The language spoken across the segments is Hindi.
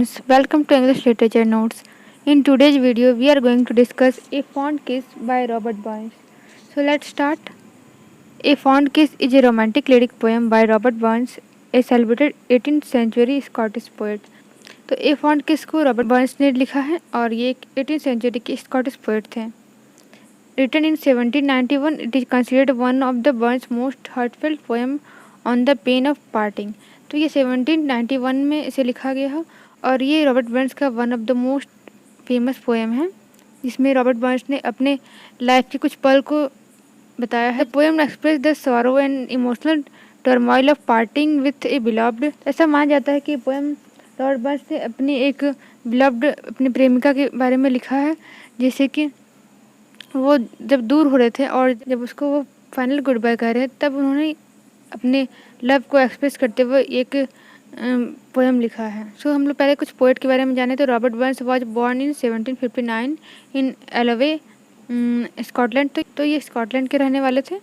friends, welcome to English Literature Notes. In today's video, we are going to discuss A Fond Kiss by Robert Burns. So let's start. A Fond Kiss is a romantic lyric poem by Robert Burns, a celebrated 18th century Scottish poet. तो ए फॉन्ट किस को रॉबर्ट बर्न्स ने लिखा है और ये 18th सेंचुरी के स्कॉटिश पोएट थे. Written in 1791, it is considered one of the Burns' most heartfelt poem on the pain of parting. तो ये 1791 में इसे लिखा गया है और ये रॉबर्ट बर्न्स का one of the most famous poem है, जिसमें रॉबर्ट बर्न्स ने अपने लाइफ के कुछ पल को बताया है. Poem express the sorrow and emotional turmoil of parting with a beloved. ऐसा माना जाता है कि पोएम रॉबर्ट बर्न्स ने अपनी एक बिलव्ड अपनी प्रेमिका के बारे में लिखा है, जैसे कि वो जब दूर हो रहे थे और जब उसको वो फाइनल गुड बाय कह रहे तब उन्होंने अपने लव को एक्सप्रेस करते हुए एक पोएम लिखा है. सो हम लोग पहले कुछ पोएट के बारे में जाने. तो Robert Burns was born in 1759 in Alloway Scotland. तो ये स्कॉटलैंड के रहने वाले थे.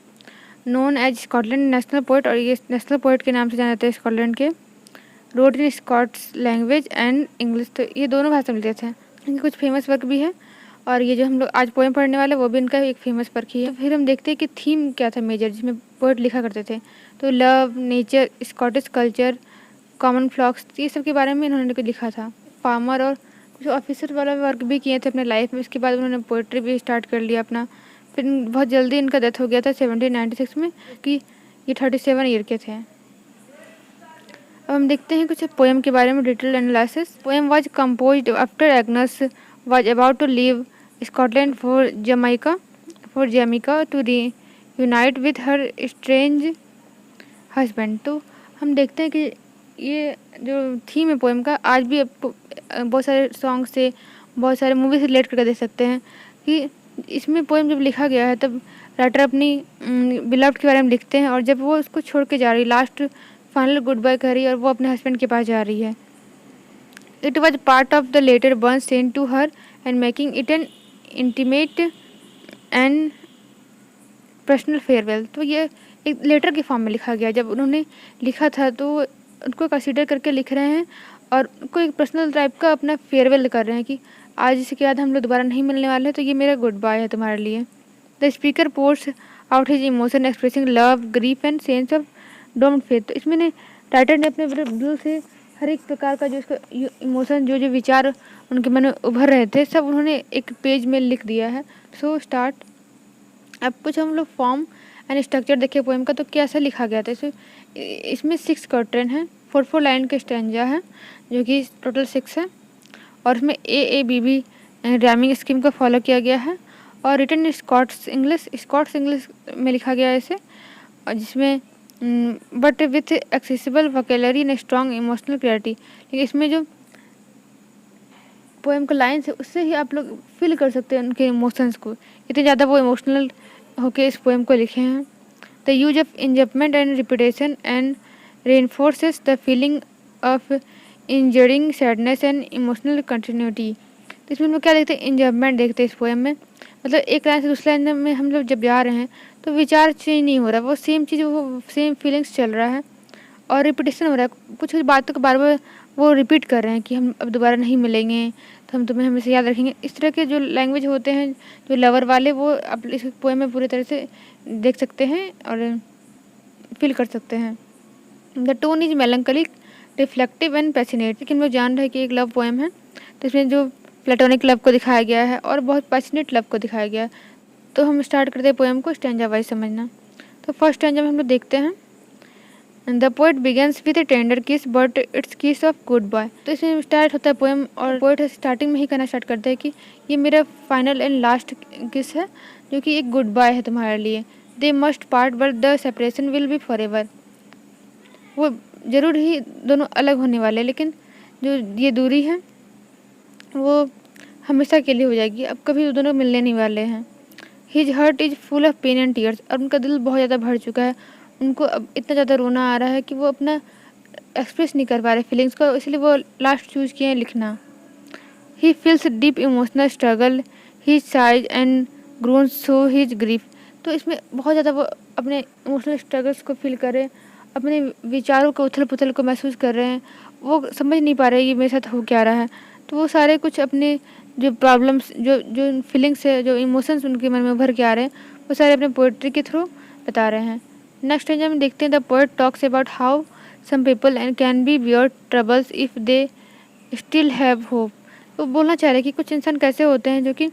Known as Scotland national poet, और ये नेशनल पोएट के नाम से जाने जाते हैं स्कॉटलैंड के. Wrote in Scots language and English. तो ये दोनों भाषा में लिखे थे. इनके कुछ फेमस वर्क भी है और ये जो हम लोग आज पोएम पढ़ने वाले वो भी इनका एक फेमस वर्क ही है. तो फिर हम देखते हैं कि थीम क्या था मेजर जिसमें पोएट लिखा करते थे. तो love, nature, Scottish culture, common folks, ये सब के बारे में इन्होंने कुछ लिखा था. फार्मर और कुछ ऑफिसर वाला वर्क भी किए थे अपने लाइफ में. उसके बाद उन्होंने पोइट्री भी स्टार्ट कर लिया अपना. फिर बहुत जल्दी इनका डेथ हो गया था 1796 में, कि ये 37 ईयर के थे. अब हम देखते हैं कुछ पोएम के बारे में detail analysis. Poem was composed after Agnes was about to leave Scotland for Jamaica to reunite with her strange husband. तो हम देखते हैं कि ये जो थीम है पोएम का आज भी आपको बहुत सारे सॉन्ग से, बहुत सारे मूवी से रिलेट करके देख सकते हैं कि इसमें पोएम जब लिखा गया है तब राइटर अपनी बिलव्ड के बारे में लिखते हैं और जब वो उसको छोड़ के जा रही, लास्ट फाइनल गुड बाय कर रही है और वो अपने हस्बैंड के पास जा रही है. It was part of the letter Burns sent to her and making it an intimate and personal farewell. तो ये एक लेटर के फॉर्म में लिखा गया. जब उन्होंने लिखा था तो उनको कंसीडर करके लिख रहे हैं और उनको एक पर्सनल टाइप का अपना फेयरवेल कर रहे हैं कि आज इसके बाद हम लोग दोबारा नहीं मिलने वाले हैं, तो ये मेरा गुड बाय है तुम्हारे लिए. The speaker pores out his emotion expressing love, grief and sense of doomed faith. तो इसमें राइटर ने अपने दिल से हर एक प्रकार का जो उसका इमोशन, जो विचार उनके मन में उभर रहे थे, सब उन्होंने एक पेज में लिख दिया है. So start. अब कुछ हम लोग फॉर्म एंड स्ट्रक्चर देखें पोएम का, तो कैसा लिखा गया था. इसमें 6 क्वार्टरन है, 4 लाइन के स्टैंजा है जो कि टोटल 6 है. और इसमें AABB राइमिंग स्कीम को फॉलो किया गया है और रिटन इन स्कॉट्स इंग्लिश में लिखा गया है इसे, और जिसमें but with accessible vocabulary and strong emotional clarity. लेकिन इसमें जो पोएम का लाइन्स है उससे ही आप लोग फील कर सकते हैं उनके इमोशंस को. इतने ज़्यादा वो इमोशनल होके इस पोएम को लिखे हैं. The use of enjambment and repetition and reinforces the feeling of enduring sadness and emotional continuity. तो इसमें हम लोग क्या देखते हैं, इंजपमेंट देखते हैं इस पोएम में. मतलब एक लाइन से दूसरे लाइन में हम लोग जब जा रहे हैं तो विचार चेंज नहीं हो रहा, वो सेम चीज़, वो सेम फीलिंग्स चल रहा है और रिपीटेशन हो रहा है. कुछ बातों को बार बार वो रिपीट कर रहे हैं कि हम अब दोबारा नहीं मिलेंगे तो हम तुम्हें हमेशा याद रखेंगे. इस तरह के जो लैंग्वेज होते हैं जो लवर वाले, वो आप इस पोएम में पूरी तरह से देख सकते हैं और फील कर सकते हैं. The tone is melancholic, reflective and passionate. लेकिन हम लोग जान रहे हैं कि एक लव पोएम है, तो इसमें जो प्लेटोनिक लव को दिखाया गया है और बहुत पैशनेट लव को दिखाया गया है. तो हम स्टार्ट करते हैं पोएम को स्टैंजा वाइज समझना. तो फर्स्ट स्टैंजा में हम लोग देखते हैं, the poet begins with a tender kiss but it's kiss of goodbye. तो इसमें स्टार्ट होता है पोएम और पोएट स्टार्टिंग में ही कहना स्टार्ट करते हैं कि ये मेरा फाइनल एंड लास्ट किस है जो कि एक गुड बाय है तुम्हारे लिए. They must part but the separation will be for ever. वो ज़रूर ही दोनों अलग होने वाले, लेकिन जो ये दूरी है वो हमेशा के लिए हो जाएगी. अब कभी दोनों मिलने नहीं वाले हैं. His heart is full of pain and tears. और उनका दिल बहुत ज़्यादा भर चुका है. उनको अब इतना ज़्यादा रोना आ रहा है कि वो अपना एक्सप्रेस नहीं कर पा रहे फीलिंग्स को, इसलिए वो लास्ट चूज़ किए हैं लिखना. He feels deep emotional struggle, he sighs and groans so his grief. तो इसमें बहुत ज़्यादा वो अपने इमोशनल स्ट्रगल्स को फील करे अपने विचारों को उथल-पुथल को महसूस कर रहे हैं, वो समझ नहीं पा रहे ये मेरे साथ हो क्या रहा है। तो वो सारे कुछ अपने जो प्रॉब्लम्स जो जो फीलिंग्स है, जो इमोशंस उनके मन में उभर के आ रहे हैं, वो सारे अपने पोएट्री के थ्रू बता रहे हैं। नेक्स्ट पेज हम देखते हैं the poet talks about how some people and can be bear troubles if they still have hope. वो बोलना चाह रहे हैं कि कुछ इंसान कैसे होते हैं जो कि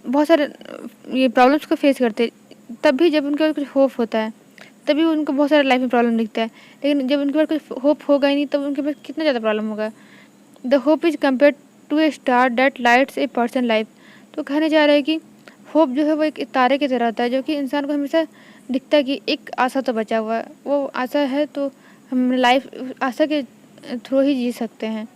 बहुत सारे ये प्रॉब्लम्स को फेस करते हैं, तब भी जब उनके पास कुछ होप होता है, तभी उनको बहुत सारे लाइफ में प्रॉब्लम दिखता है। लेकिन जब उनके पास कुछ होप होगा ही नहीं, तब उनके पास कितना ज़्यादा प्रॉब्लम होगा। The hope is compare to a star that lights a person life. तो कहने जा रहे हैं कि होप जो है वो एक तारे की तरह होता है, जो कि इंसान को हमेशा दिखता है कि एक आशा तो बचा हुआ है, वो आशा है तो हम लाइफ आशा के थ्रू ही जी सकते हैं।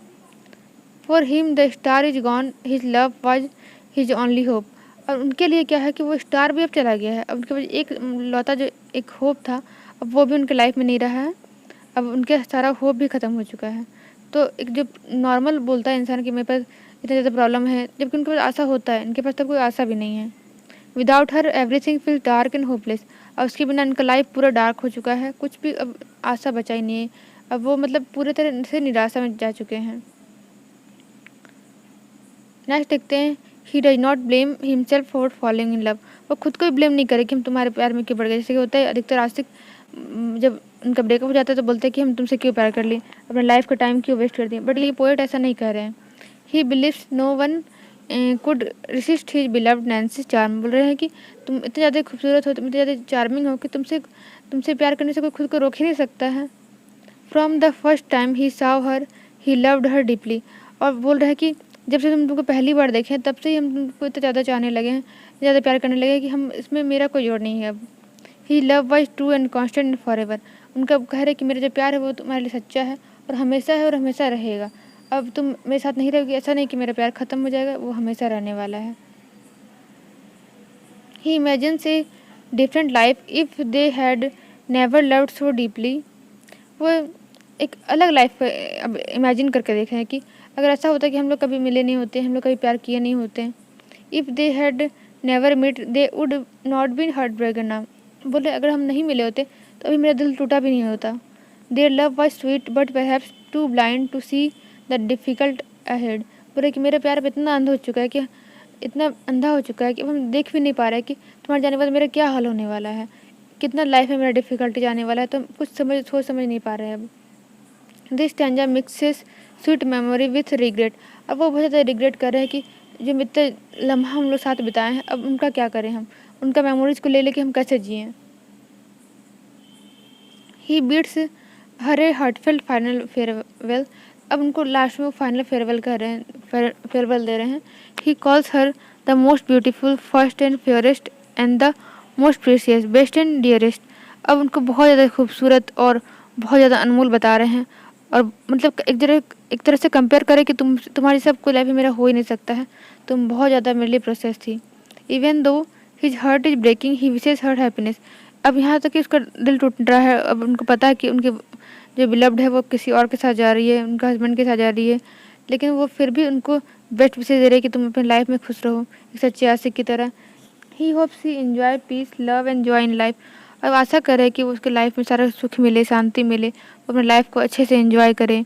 For him the star is gone, his love was his only hope. और उनके लिए क्या है कि वो स्टार भी अब चला गया है, अब उनके पास एक लौता जो एक होप था, अब वो भी उनके लाइफ में नहीं रहा है, अब उनके सारा होप भी ख़त्म हो चुका है। तो एक जो नॉर्मल बोलता है इंसान कि मेरे पास इतना ज़्यादा प्रॉब्लम है, जबकि उनके पास आशा होता है, इनके पास तो कोई आशा भी नहीं है। Without her everything feel dark and hopeless. और उसके बिना इनका लाइफ पूरा डार्क हो चुका है, कुछ भी अब आशा बचा ही नहीं है, अब वो मतलब पूरे तरह से निराशा में जा चुके हैं। नेक्स्ट देखते हैं he does not blame himself for falling in love. वो खुद को भी ब्लेम नहीं करे कि हम तुम्हारे प्यार में क्यों पड़ गए। जैसे कि होता है अधिकतर आशिक जब उनका ब्रेकअप हो जाता है तो बोलते हैं कि हम तुमसे क्यों प्यार कर लिए, अपने लाइफ का टाइम क्यों वेस्ट कर दिए। बट ये पोएट ऐसा नहीं कह रहे हैं। He believes no one could resist his beloved Nancy charm. बोल रहे हैं कि तुम इतने ज़्यादा खूबसूरत हो, तुम इतने ज़्यादा चार्मिंग हो कि तुमसे प्यार करने से कोई खुद को रोक ही नहीं सकता है। From the first time he Sao her he loved her deeply. और बोल रहे हैं कि जब से तुमको पहली बार देखे तब से ही हम तुमको इतना ज़्यादा चाहने लगे हैं, ज़्यादा प्यार करने लगे कि हम इसमें मेरा कोई जोड़ नहीं है अब। He love was true and constant and forever. उनका कह रहे कि मेरा जो प्यार है वो तुम्हारे लिए सच्चा है और हमेशा रहेगा। अब तुम मेरे साथ नहीं रहोगी, ऐसा नहीं कि मेरा प्यार ख़त्म हो जाएगा, वो हमेशा रहने वाला है। He imagines a different life if they had never loved so deeply. वो एक अलग लाइफ अब इमेजिन करके देख रहे हैं कि अगर ऐसा होता कि हम लोग कभी मिले नहीं होते, हम लोग कभी प्यार किए नहीं होते, if they had never meet they would not been heart broken now. बोले अगर हम नहीं मिले होते तो अभी मेरा दिल टूटा भी नहीं होता। Their love was sweet but perhaps too blind to see the difficult ahead. बोले कि मेरा प्यार अब इतना अंधा हो चुका है कि इतना अंधा हो चुका है कि अब हम देख भी नहीं पा रहे कि तुम्हारे जाने के बाद मेरा क्या हाल होने वाला है, कितना लाइफ में मेरा डिफ़िकल्टी जाने वाला है, तो हम कुछ सोच समझ नहीं पा रहे हैं अब। This stanza mixes sweet memory with regret. अब वो बहुत ज़्यादा रिग्रेट कर रहे हैं कि जो इतने लम्हा हम लोग साथ बिताए हैं, अब उनका क्या करें, हम उनका मेमोरीज को ले लेके हम कैसे जिएं। ही बीट्स हर ए हार्टफेल्ट फाइनल फेयरवेल। अब उनको लास्ट में वो फाइनल फेयरवेल कर रहे हैं, फेयरवेल दे रहे हैं। He calls her the most beautiful first and fairest and the most precious best and dearest. अब उनको बहुत ज़्यादा खूबसूरत और बहुत ज़्यादा अनमोल बता रहे हैं, और मतलब एक तरह से कंपेयर करें कि तुम्हारी सब कोई लाइफ में मेरा हो ही नहीं सकता है, तुम बहुत ज़्यादा मेरे लिए प्रोसेस थी। Even though his heart is breaking he wishes her happiness. अब यहाँ तक कि उसका दिल टूट रहा है, अब उनको पता है कि उनके जो बिलव्ड है वो किसी और के साथ जा रही है, उनका हस्बैंड के साथ जा रही है, लेकिन वो फिर भी उनको बेस्ट विशेज दे रहे हैं कि तुम अपनी लाइफ में खुश रहो एक सच्चे आशिक की तरह। He hopes he enjoy peace love and joy in life. अब आशा करे कि उसके लाइफ में सारा सुख मिले, शांति मिले, वो अपने लाइफ को अच्छे से एंजॉय करे।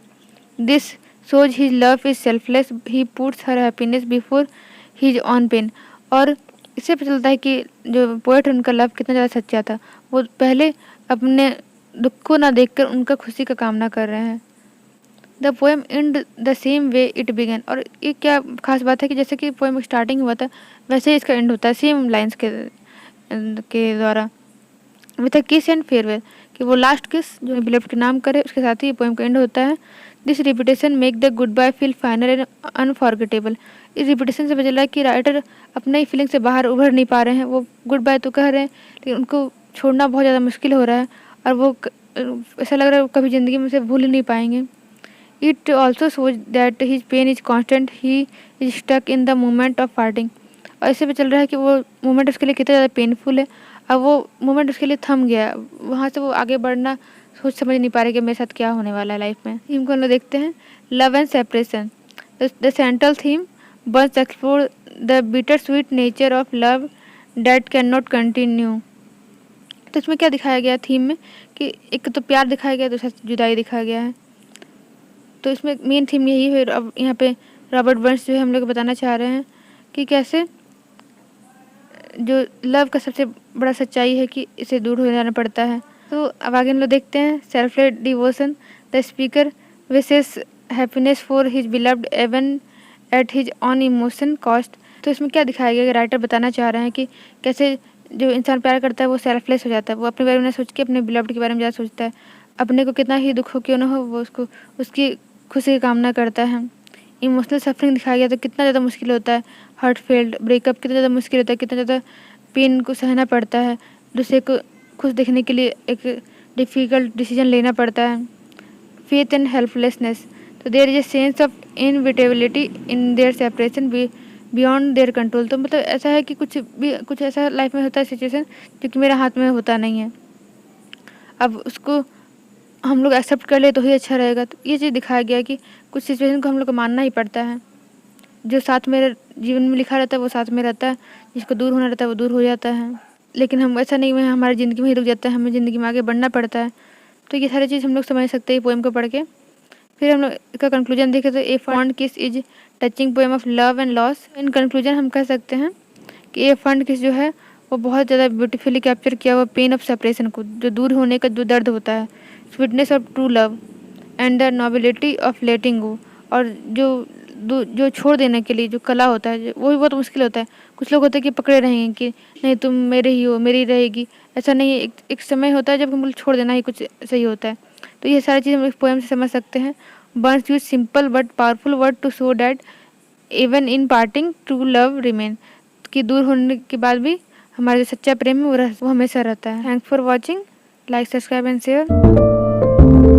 This shows his love is selfless, he puts her happiness before his own pain. और इससे पता चलता है कि जो पोएट है उनका लव कितना ज़्यादा सच्चा था, वो पहले अपने दुख को ना देखकर उनका खुशी का कामना कर रहे हैं। The poem and the same way it began. और ये क्या खास बात है कि जैसे कि पोएम स्टार्टिंग हुआ था वैसे ही इसका एंड होता है, सेम लाइन्स के द्वारा, विथ अ किस एंड फेयरवेल, कि वो लास्ट किस जो बिलव्ड के नाम करे उसके साथ ही पोएम का एंड होता है। This repetition make the goodbye feel final and unforgettable. इस रिपीटेशन से पता चला कि राइटर अपने ही फीलिंग से बाहर उभर नहीं पा रहे हैं, वो गुड बाय तो कह रहे हैं लेकिन उनको छोड़ना बहुत ज़्यादा मुश्किल हो रहा है, और वो ऐसा लग रहा है वो कभी ज़िंदगी में उसे भूल ही नहीं पाएंगे। It also shows that his pain is constant, he is stuck in the moment of parting. और इससे पता चल रहा है कि वो मोमेंट उसके लिए कितना ज़्यादा पेनफुल है, अब वो मोमेंट उसके लिए थम गया, वहाँ से वो आगे बढ़ना सोच समझ नहीं पा रहे कि मेरे साथ क्या होने वाला है लाइफ में। थीम को हम लोग देखते हैं, love and separation. The central theme was explore the bitter sweet nature of love that can not continue तो इसमें क्या दिखाया गया थीम में कि एक तो प्यार दिखाया गया, दूसरा जुदाई दिखाया गया है। तो इसमें मेन थीम यही है। अब यहाँ पे रॉबर्ट बर्न्स जो है हम लोग बताना चाह रहे हैं कि कैसे जो लव का सबसे बड़ा सच्चाई है कि इसे दूर हो जाना पड़ता है। तो अब आगे हम लोग देखते हैं selfless devotion. The speaker wishes happiness for his beloved even at his own emotion cost. तो इसमें क्या दिखाया गया कि राइटर बताना चाह रहे हैं कि कैसे जो इंसान प्यार करता है वो सेल्फलेस हो जाता है, वो अपने बारे में ना सोच के अपने बिलव्ड के बारे में ज़्यादा सोचता है। अपने को कितना ही दुख हो क्यों ना हो, वो उसको उसकी खुशी की कामना करता है। इमोशनल सफरिंग दिखाया गया तो कितना ज़्यादा मुश्किल होता है, हार्ट फेल्ड ब्रेकअप कितना ज़्यादा मुश्किल होता है, कितना ज़्यादा पेन को सहना पड़ता है, दूसरे को खुश देखने के लिए एक डिफ़िकल्ट डिसीजन लेना पड़ता है। Faith and helplessness. तो there is a sense of inevitability in their separation beyond their control. तो मतलब ऐसा है कि कुछ ऐसा लाइफ में होता है सिचुएशन जो कि मेरे हाथ में होता नहीं है, अब उसको हम लोग एक्सेप्ट कर ले तो ही अच्छा रहेगा। तो ये चीज़ दिखाया गया कि कुछ सिचुएशन को हम लोग को मानना ही पड़ता है। जो साथ मेरे जीवन में लिखा रहता है वो साथ में रहता है, जिसको दूर होना रहता है वो दूर हो जाता है। लेकिन हम ऐसा नहीं है हमारी ज़िंदगी में ही रुक जाता है, हमें ज़िंदगी में आगे बढ़ना पड़ता है। तो ये सारी चीज़ हम लोग समझ सकते हैं पोएम को पढ़ के। फिर हम लोग इसका कंक्लूजन देखें तो ए फॉन्ड किस is touching poem of love and loss. In conclusion हम कह सकते हैं कि ए फॉन्ड किस जो है वो बहुत ज़्यादा ब्यूटीफुली कैप्चर किया हुआ पेन ऑफ सेपरेशन को, जो दूर होने का जो दर्द होता है, sweetness of true love and the nobility of letting go. और जो छोड़ देने के लिए जो कला होता है वो भी बहुत मुश्किल होता है। कुछ लोग होते हैं कि पकड़े रहेंगे कि नहीं तुम मेरे ही हो, मेरी रहेगी, ऐसा नहीं है। एक समय होता है जब हम लोग छोड़ देना ही कुछ सही होता है। तो ये सारी चीज़ हम इस पोएम से समझ सकते हैं। Burns use simple but powerful word to show that even in parting true love remain, कि दूर होने के बाद भी हमारा जो सच्चा प्रेम है वो हमेशा रहता है। Thanks for watching, like subscribe and share.